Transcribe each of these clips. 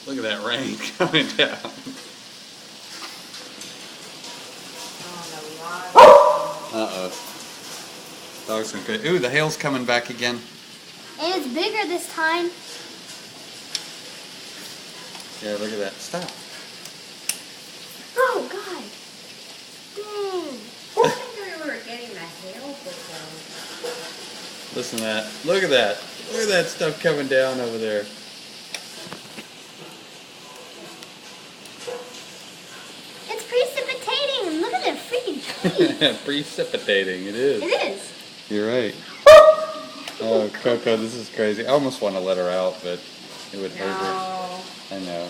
Look at that rain coming down. Uh-oh. Dog's gonna go. Ooh, the hail's coming back again. And it's bigger this time. Yeah, look at that. Stop. Oh, God. Dang. I think we were getting the hail before. Listen to that. Look at that. Look at that stuff coming down over there. It's precipitating. Look at the freaking tree. Precipitating, it is. It is. You're right. Oh, Coco, this is crazy. I almost want to let her out, but it would hurt her. I know.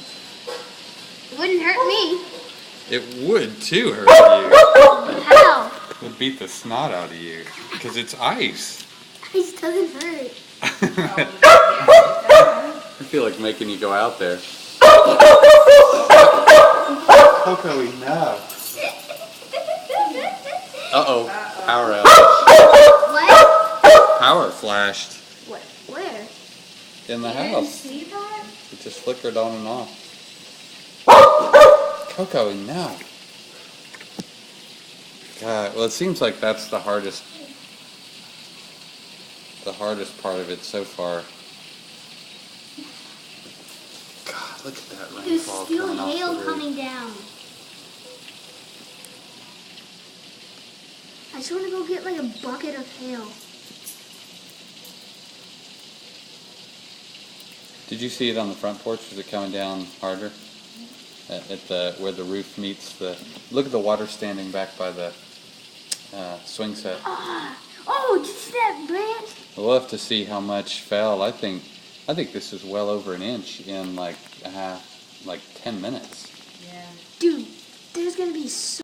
It wouldn't hurt me. It would, too, hurt you. How? It would beat the snot out of you. Because it's ice. Ice doesn't hurt. I feel like making you go out there. Coco, enough. Uh-oh. Power outage. What? Power flashed What? Where? in the You didn't house. see that? It just flickered on and off. Coco, enough. God, well, it seems like that's the hardest part of it so far. God, look at that There's rainfall still coming off the hail roof. coming down. I just want to go get like a bucket of hail. Did you see it on the front porch? Was it coming down harder? At the where the roof meets the. Look at the water standing back by the swing set. Oh, did you see that branch? We'll have to see how much fell. I think this is well over an inch in like 10 minutes. Yeah. Dude, there's gonna be so